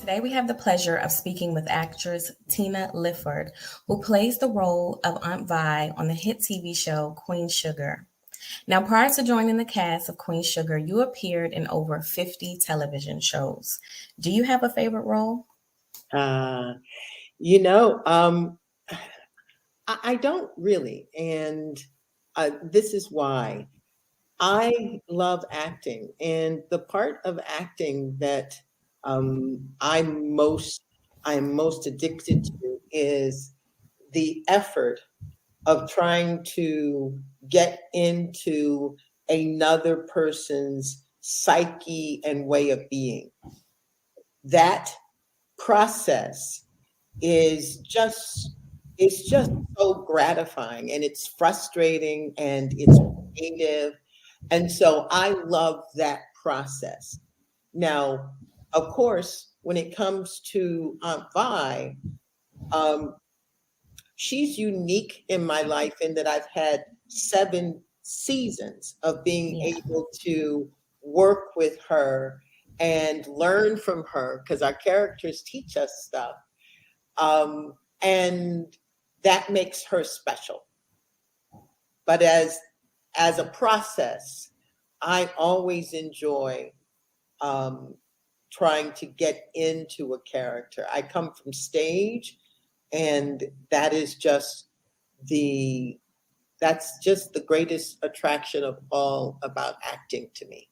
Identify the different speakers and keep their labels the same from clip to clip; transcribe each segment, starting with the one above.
Speaker 1: Today we have the pleasure of speaking with actress Tina Lifford, who plays the role of Aunt Vi on the hit TV show Queen Sugar. Now, prior to joining the cast of Queen Sugar, you appeared in over 50 television shows. Do you have a favorite role?
Speaker 2: Uh, you know, um, I don't really, and this is why I love acting. And the part of acting that um, I'm most I'm most addicted to is the effort of trying to get into another person's psyche and way of being. That process is just it's just so gratifying, and it's frustrating, and it's creative, and so I love that process. Now, of course, when it comes to Aunt Vi, um, she's unique in my life in that I've had 7 seasons of being
Speaker 1: Yeah.
Speaker 2: able to work with her and learn from her, because our characters teach us stuff, and that makes her special. But as a process, I always enjoy um, trying to get into a character. I come from stage, and the that's just the greatest attraction of all about acting to me.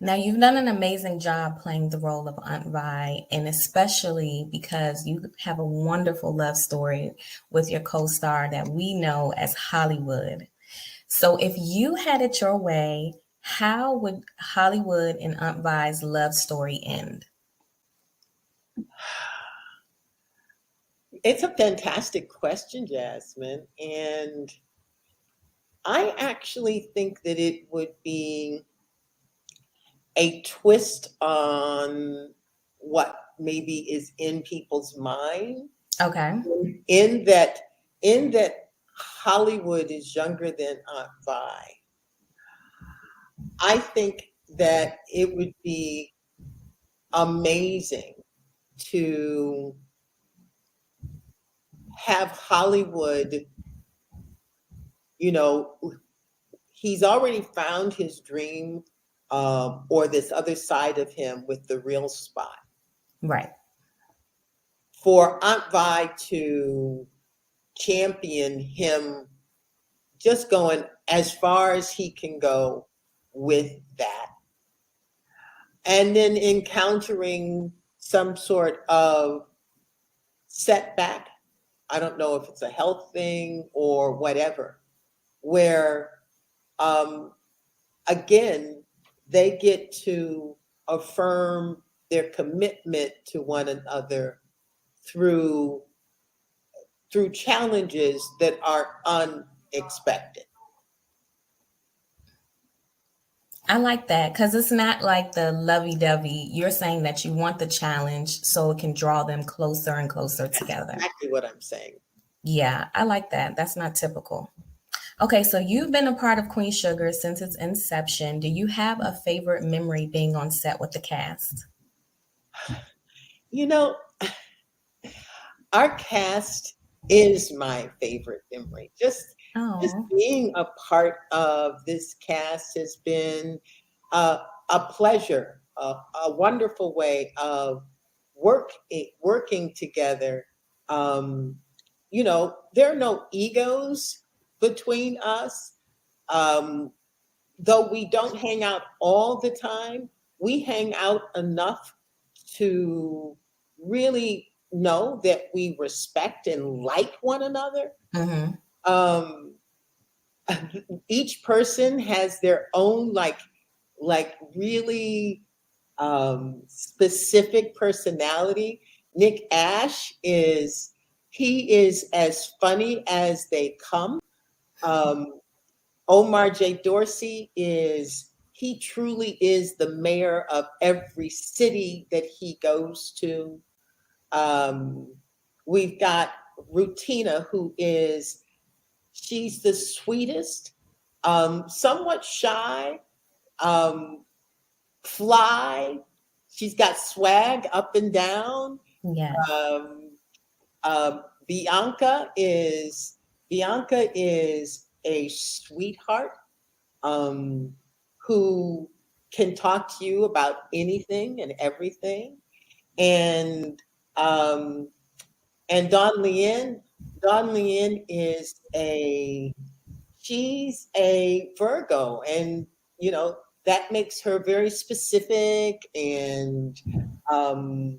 Speaker 1: Now, you've done an amazing job playing the role of Aunt Vi, and especially because you have a wonderful love story with your co star that we know as Hollywood. So, if you had it your way, how would Hollywood and Aunt Vi's love story end?
Speaker 2: It's a fantastic question, Jasmine, and I actually think that it would be a twist on what maybe is in people's mind,
Speaker 1: Okay.
Speaker 2: in that in that Hollywood is younger than Aunt Vi. I think that it would be amazing to have Hollywood, you know, he's already found his dream, or this other side of him with the real spot.
Speaker 1: Right.
Speaker 2: For Aunt Vi to champion him, just going as far as he can go with that, and then encountering some sort of setback. I don't know if it's a health thing or whatever, where um, again, they get to affirm their commitment to one another through challenges that are unexpected.
Speaker 1: I like that because it's not like the lovey dovey. You're saying that you want the challenge so it can draw them closer and closer
Speaker 2: That's
Speaker 1: together.
Speaker 2: exactly what I'm saying.
Speaker 1: Yeah, I like that. That's not typical. Okay, so you've been a part of Queen Sugar since its inception. Do you have a favorite memory being on set with the cast?
Speaker 2: You know, our cast is my favorite memory. Just
Speaker 1: Oh,
Speaker 2: being a part of this cast has been a, a pleasure, a wonderful way of working together. Um, there are no egos between us. Um, though we don't hang out all the time, we hang out enough to really know that we respect and like one another.
Speaker 1: mm-hmm.
Speaker 2: Um, each person has their own really specific personality. Nick Ash is he is as funny as they come. Um, Omar J. Dorsey is he truly is the mayor of every city that he goes to. Um, we've got Rutina, who is she's the sweetest, somewhat shy, um, fly. she's got swag up and down.
Speaker 1: Yes.
Speaker 2: Um, uh, Bianca is Bianca is a sweetheart, um, who can talk to you about anything and everything. And um, and Dawn Leanne is a she's a Virgo, and you know that makes her very specific and um,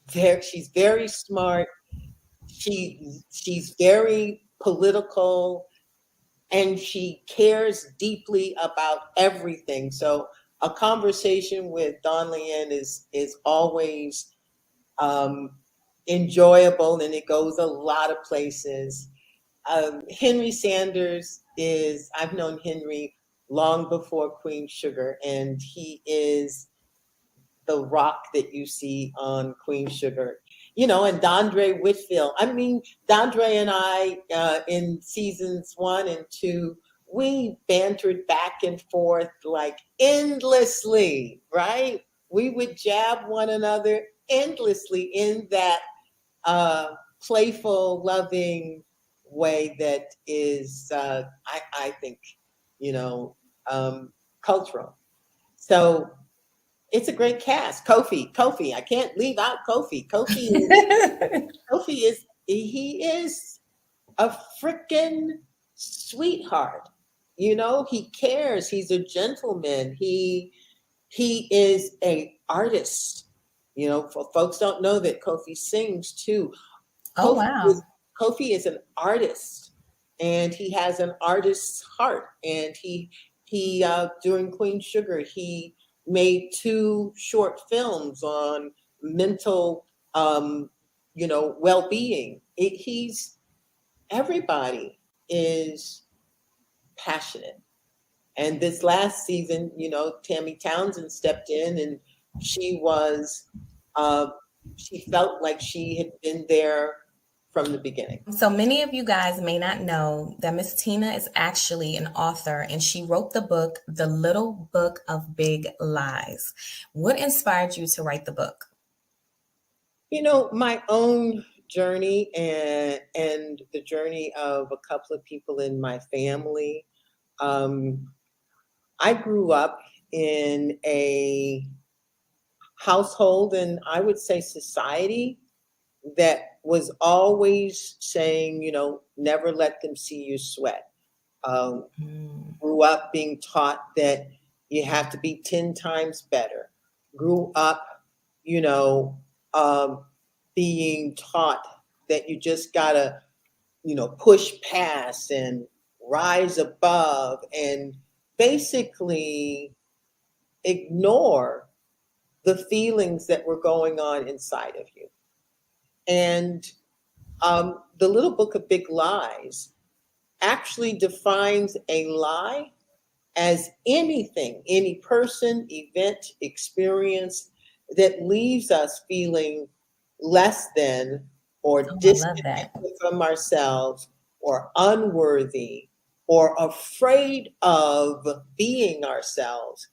Speaker 2: she's very smart. She's very political, and she cares deeply about everything. So a conversation with Don Leanne is always um, enjoyable, and it goes a lot of places. Henry Sanders is, I've known Henry long before Queen Sugar, and he is the rock that you see on Queen Sugar. You know, and Dondre Whitfield. I mean, Dondre and I, in seasons 1 and 2, we bantered back and forth like endlessly, right? We would jab one another endlessly in that uh, playful, loving way that is, I think, you know, cultural. So it's a great cast. Kofi, I can't leave out Kofi. He is a freaking sweetheart. You know, he cares. He's a gentleman. He is a artist. You know, for folks don't know that Kofi sings too.
Speaker 1: Oh,
Speaker 2: Kofi
Speaker 1: wow.
Speaker 2: is Kofi is an artist, and he has an artist's heart. And he during Queen Sugar, he made 2 short films on mental, you know, well-being. He's everybody is passionate. And this last season, you know, Tammy Townsend stepped in, and she was, uh, she felt like she had been there from the beginning.
Speaker 1: So many of you guys may not know that Miss Tina is actually an author and she wrote the book, The Little Book of Big Lies. What inspired you to write the book?
Speaker 2: You know, my own journey and the journey of a couple of people in my family. Um, I grew up in a household, and I would say society, that was always saying, you know, never let them see you sweat. Um,
Speaker 1: Mm.
Speaker 2: Grew up being taught that you have to be 10 times better. Grew up, you know, um, being taught that you just gotta, you know, push past and rise above and basically ignore the feelings that were going on inside of you. And the Little Book of Big Lies actually defines a lie as anything, any person, event, experience that leaves us feeling less than or
Speaker 1: Oh, I love that.
Speaker 2: disconnected from ourselves or unworthy or afraid of being ourselves.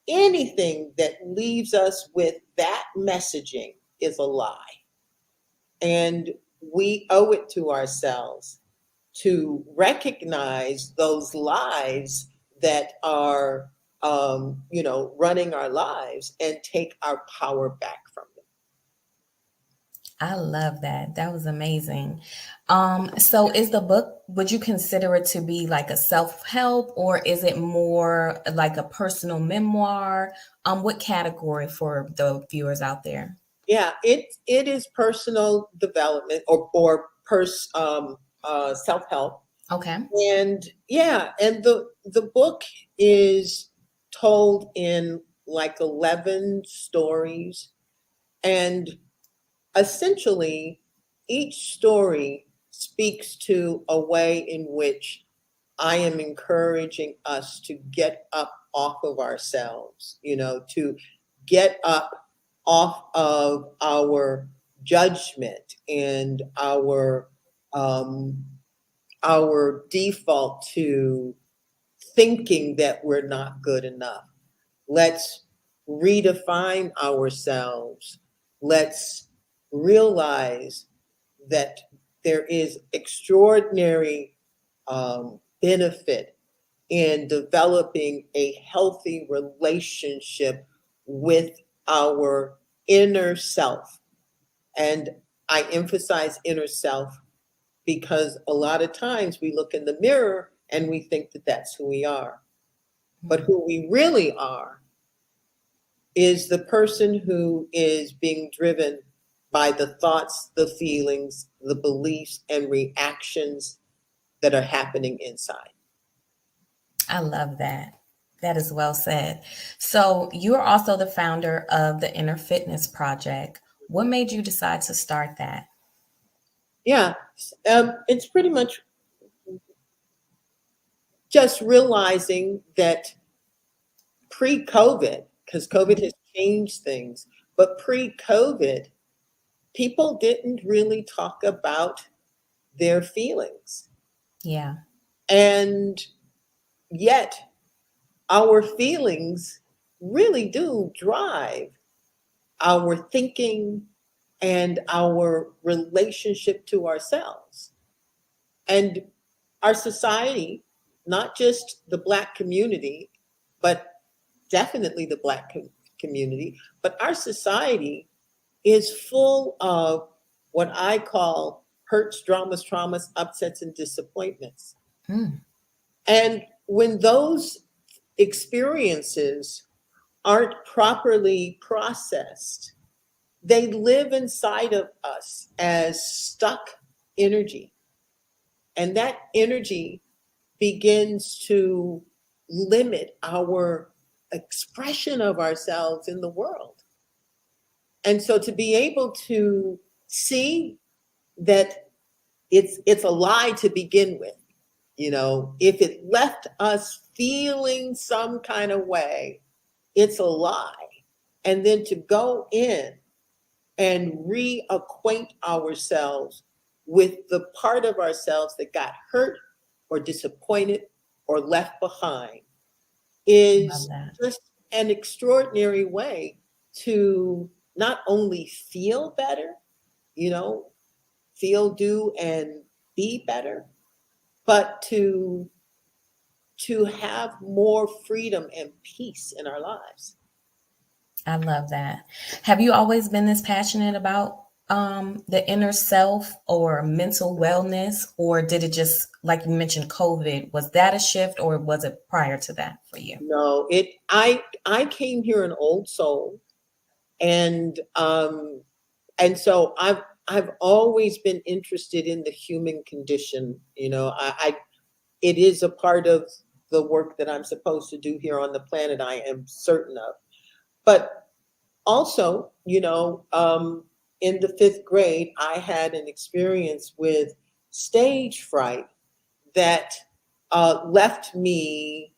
Speaker 2: Anything that leaves us with that messaging is a lie. And we owe it to ourselves to recognize those lies that are, you know, running our lives and take our power back from them.
Speaker 1: I love that. That was amazing. So is the book, would you consider it to be like a self-help or is it more like a personal memoir? What category for the viewers out there?
Speaker 2: Yeah, it is personal development or self help,
Speaker 1: Okay.
Speaker 2: and yeah, and the book is told in like 11 stories, and essentially, each story speaks to a way in which I am encouraging us to get up off of ourselves, you know, to get up off of our judgment and um, our default to thinking that we're not good enough. Let's redefine ourselves. Let's realize that there is extraordinary benefit in developing a healthy relationship with our inner self. And I emphasize inner self because a lot of times we look in the mirror and we think that that's who we are. But who we really are is the person who is being driven by the thoughts, the feelings, the beliefs, and reactions that are happening inside.
Speaker 1: I love that. That is well said. So, you are also the founder of the Inner Fitness Project. What made you decide to start that?
Speaker 2: Yeah, it's pretty much just realizing that pre-COVID, because COVID
Speaker 1: Mhm.
Speaker 2: has changed things, but pre-COVID, people didn't really talk about their feelings.
Speaker 1: Yeah,
Speaker 2: And yet, our feelings really do drive our thinking and our relationship to ourselves. And our society, not just the Black community, but definitely the Black community, but our society is full of what I call hurts, dramas, traumas, upsets, and disappointments.
Speaker 1: mm,
Speaker 2: And when those experiences aren't properly processed, they live inside of us as stuck energy. And that energy begins to limit our expression of ourselves in the world. And so to be able to see that it's a lie to begin with, if it left us feeling some kind of way, it's a lie. And then to go in and reacquaint ourselves with the part of ourselves that got hurt or disappointed or left behind
Speaker 1: love
Speaker 2: is
Speaker 1: that.
Speaker 2: just an extraordinary way to not only feel better, you know, feel, do, and be better, but to have more freedom and peace in our lives.
Speaker 1: I love that. Have you always been this passionate about the inner self or mental wellness, or did it just, like you mentioned, COVID? Was that a shift, or was it prior to that for you?
Speaker 2: No, I came here an old soul, and so I've always been interested in the human condition. I it is a part of the work that I'm supposed to do here on the planet. I am certain of, but also, in the fifth grade, I had an experience with stage fright that left me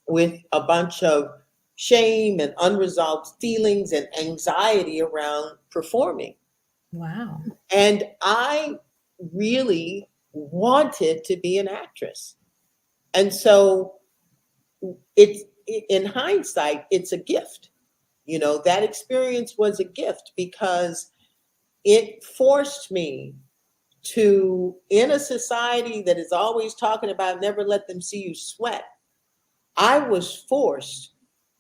Speaker 2: with a bunch of shame and unresolved feelings and anxiety around performing.
Speaker 1: Wow.
Speaker 2: And I really wanted to be an actress. And so it's in hindsight, it's a gift. That experience was a gift because it forced me to, in a society that is always talking about never let them see you sweat, I was forced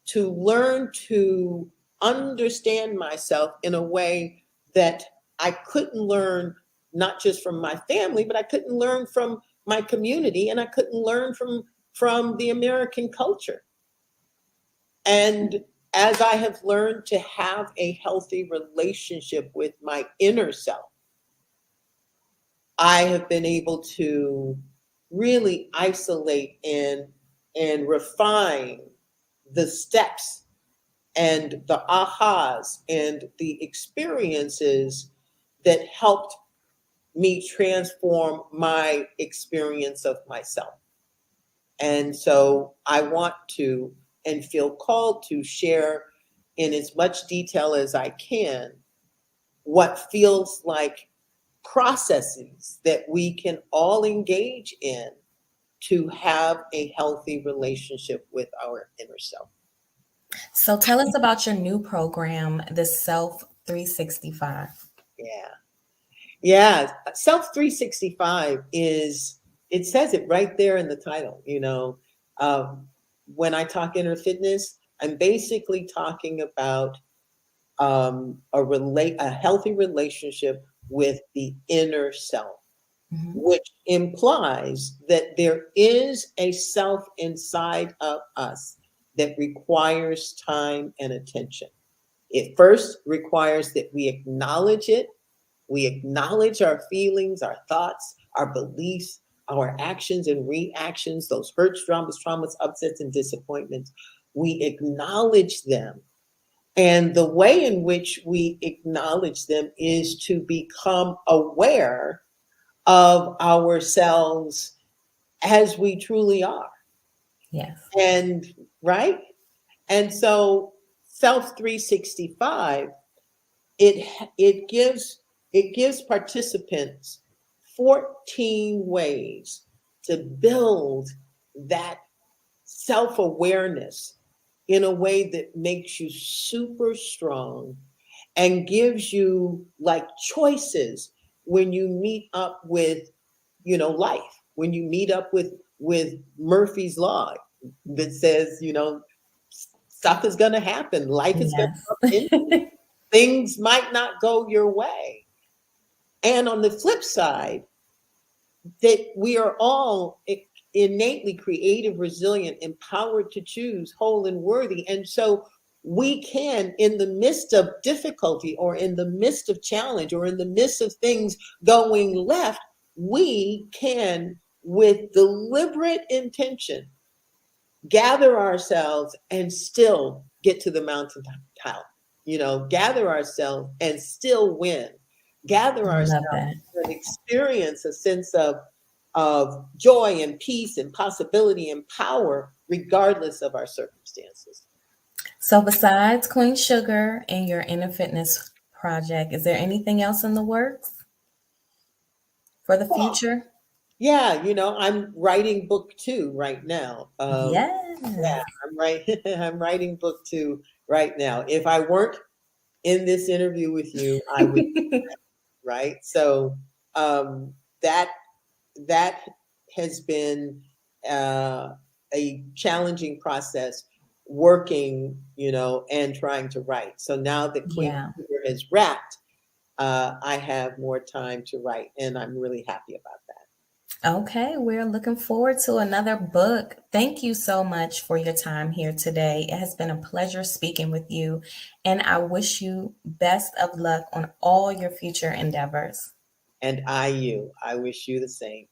Speaker 2: to learn to understand myself in a way that I couldn't learn not just from my family, but I couldn't learn from my community, and I couldn't learn from the American culture. And as I have learned to have a healthy relationship with my inner self, I have been able to really isolate and refine the steps and the ahas and the experiences that helped me transform my experience of myself. And so I want to and feel called to share in as much detail as I can what feels like processes that we can all engage in to have a healthy relationship with our inner self.
Speaker 1: So tell us about your new program, the Self 365.
Speaker 2: Yeah. Yeah. Self 365 is, it says it right there in the title. Um, when I talk inner fitness, I'm basically talking about a healthy relationship with the inner self,
Speaker 1: Mhm.
Speaker 2: which implies that there is a self inside of us that requires time and attention. It first requires that we acknowledge it. We acknowledge our feelings, our thoughts, our beliefs, our actions and reactions, those hurts, traumas, upsets, and disappointments. We acknowledge them. And the way in which we acknowledge them is to become aware of ourselves as we truly are.
Speaker 1: Yes.
Speaker 2: And right? And so Self 365, it it gives participants 14 ways to build that self-awareness in a way that makes you super strong and gives you like choices when you meet up with life, when you meet up with Murphy's law that says stuff is going to happen, life is going to
Speaker 1: Yes.
Speaker 2: come in, things might not go your way. And on the flip side, that we are all innately creative, resilient, empowered to choose, whole and worthy. And so we can, in the midst of difficulty or in the midst of challenge or in the midst of things going left, we can, with deliberate intention, gather ourselves and still get to the mountaintop. Gather ourselves and still win. Gather
Speaker 1: I love
Speaker 2: ourselves
Speaker 1: that.
Speaker 2: and experience a sense of joy and peace and possibility and power, regardless of our circumstances.
Speaker 1: So besides Queen Sugar and your inner fitness project, is there anything else in the works for the
Speaker 2: Well,
Speaker 1: future?
Speaker 2: yeah, I'm writing book 2 right now. Yeah,
Speaker 1: Yes.
Speaker 2: I'm writing book 2 right now. If I weren't in this interview with you, I would, right? So um, that that has been uh, a challenging process, working, and trying to write. So now that Queen
Speaker 1: Yeah.
Speaker 2: Sugar has wrapped, I have more time to write, and I'm really happy about that.
Speaker 1: Okay, we're looking forward to another book. Thank you so much for your time here today. It has been a pleasure speaking with you, and I wish you best of luck on all your future endeavors.
Speaker 2: And I wish you the same.